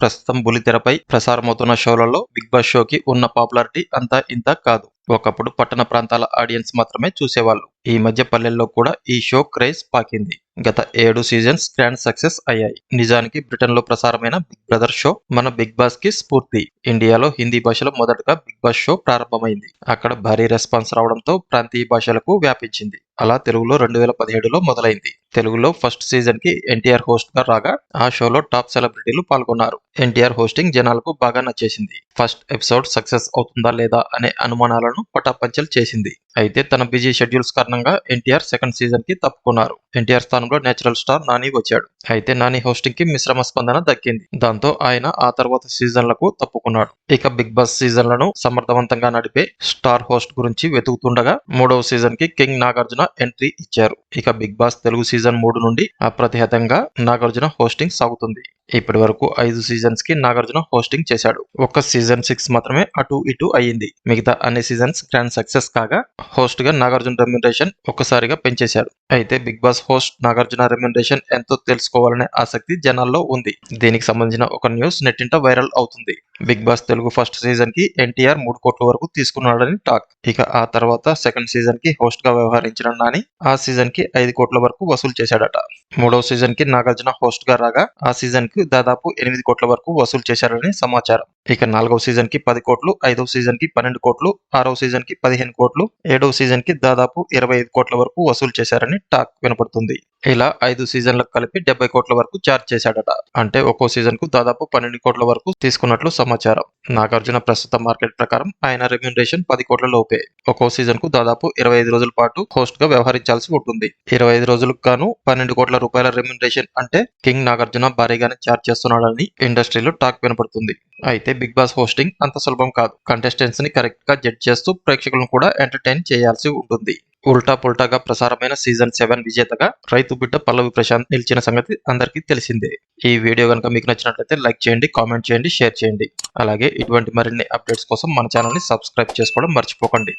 ప్రస్తుతం బుల్లితెరపై ప్రసారమవుతున్న షోలలో big boss షోకి ఉన్న పాపులారిటీ అంతా ఇంత కాదు. ఒకప్పుడు పట్టణ ప్రాంతాల ఆడియన్స్ మాత్రమే చూసేవాళ్ళు. ఈ మధ్య పల్లెల్లో కూడా ఈ షో క్రేజ్ పాకింది. గత 7 సీజన్స్ గ్రాండ్ సక్సెస్ అయ్యాయి. నిజానికి బ్రిటన్ లో ప్రసారమైన బిగ్ బ్రదర్ షో మన బిగ్ బాస్ కి స్ఫూర్తి. ఇండియాలో హిందీ భాషలో మొదటగా బిగ్ బాస్ షో ప్రారంభమైంది. అక్కడ భారీ రెస్పాన్స్ రావడంతో ప్రాంతీయ భాషలకు వ్యాపించింది. అలా తెలుగులో 2017లో మొదలైంది. తెలుగులో ఫస్ట్ సీజన్ కి ఎన్టీఆర్ హోస్ట్ గా రాగా ఆ షోలో టాప్ సెలబ్రిటీలు పాల్గొన్నారు. ఎన్టీఆర్ హోస్టింగ్ జనాలకు బాగా నచ్చేసింది. ఫస్ట్ ఎపిసోడ్ సక్సెస్ అవుతుందా లేదా అనే అనుమానాలను పటాపంచల్ చేసింది. అయితే తన బిజీ షెడ్యూల్స్ కారణంగా ఎన్టీఆర్ సెకండ్ సీజన్ కి తప్పుకున్నారు. ఎన్టీఆర్ స్థానంలో నేచురల్ స్టార్ నాని వచ్చాడు. అయితే నాని హోస్టింగ్ కి మిశ్రమ స్పందన దక్కింది. దాంతో ఆయన ఆ తర్వాత సీజన్లకు తప్పుకున్నాడు. ఇక బిగ్ బాస్ సీజన్లను సమర్థవంతంగా నడిపే స్టార్ హోస్ట్ గురించి వెతుకుతుండగా 3వ సీజన్ కి కింగ్ నాగార్జున ఎంట్రీ ఇచ్చారు. ఇక బిగ్ బాస్ తెలుగు సీజన్ 3 నుండి అప్రతిహతంగా నాగార్జున హోస్టింగ్ సాగుతుంది. ఇప్పటి వరకు 5 సీజన్స్ కి నాగార్జున హోస్టింగ్ చేశాడు. ఒక్క సీజన్ 6 మాత్రమే అటు ఇటు అయ్యింది. మిగతా అన్ని సీజన్స్ గ్రాండ్ సక్సెస్ కాగా హోస్ట్ గా నాగార్జున రెమ్యునరేషన్ ఒక్కసారిగా పెంచేశాడు. అయితే Bigg Boss host Nagarjuna remuneration ఎంతో తెలుసుకోవాలనే ఆసక్తి జనాల్లో ఉంది. దీనికి సంబంధించిన ఒక న్యూస్ నెట్టింట వైరల్ అవుతుంది. Bigg Boss Telugu first season కి ఎన్టీఆర్ 3 కోట్ల వరకు తీసుకున్నాడని టాక్. ఇక ఆ తర్వాత సెకండ్ సీజన్ కి హోస్ట్ గా వ్యవహరించిన నాని ఆ సీజన్ కి 5 కోట్ల వరకు వసూలు చేశాడట. 3వ సీజన్ కి నాగార్జున హోస్ట్ గా రాగా ఆ సీజన్ కి దాదాపు 8 కోట్ల వరకు వసూలు చేశారని సమాచారం. ఇక 4వ సీజన్ కి 10 కోట్లు, 5వ సీజన్ కి 12 కోట్లు, 6వ సీజన్ కి 15 కోట్లు, 7వ సీజన్ కి దాదాపు 25 కోట్ల వరకు వసూలు చేశారని టాక్ వినపడుతుంది. ఇలా 5 సీజన్లకు కలిపి 70 కోట్ల వరకు చార్జ్ చేశాడట. అంటే ఒక్కో సీజన్ కు దాదాపు 12 కోట్ల వరకు తీసుకున్నట్లు సమాచారం. నాగార్జున ప్రస్తుత మార్కెట్ ప్రకారం ఆయన రెమ్యునరేషన్ 10 కోట్ల లోపే. ఒక్కో సీజన్ కు దాదాపు 25 రోజుల పాటు హోస్ట్ గా వ్యవహరించాల్సి ఉంటుంది. 25 రోజులకు గాను 12 కోట్ల రూపాయల రెమ్యునరేషన్ అంటే కింగ్ నాగార్జున భారీగానే చార్జ్ చేస్తున్నాడని ఇండస్ట్రీలో టాక్ వినపడుతుంది. అయితే బిగ్ బాస్ హోస్టింగ్ అంత సులభం కాదు. కంటెస్టెంట్స్ ని కరెక్ట్ గా జడ్జ్ చేస్తూ ప్రేక్షకులను కూడా ఎంటర్టైన్ చేయాల్సి ఉంటుంది. ఉల్టా పుల్టాగా ప్రసారమైన సీజన్ 7 విజేతగా రైతు బిడ్డ పల్లవి ప్రశాంత్ నిలిచిన సంగతి అందరికీ తెలిసిందే. ఈ వీడియో కనుక మీకు నచ్చినట్లయితే లైక్ చేయండి, కామెంట్ చేయండి, షేర్ చేయండి. అలాగే ఇటువంటి మరిన్ని అప్డేట్స్ కోసం మన ఛానల్ ని సబ్స్క్రైబ్ చేసుకోవడం మర్చిపోకండి.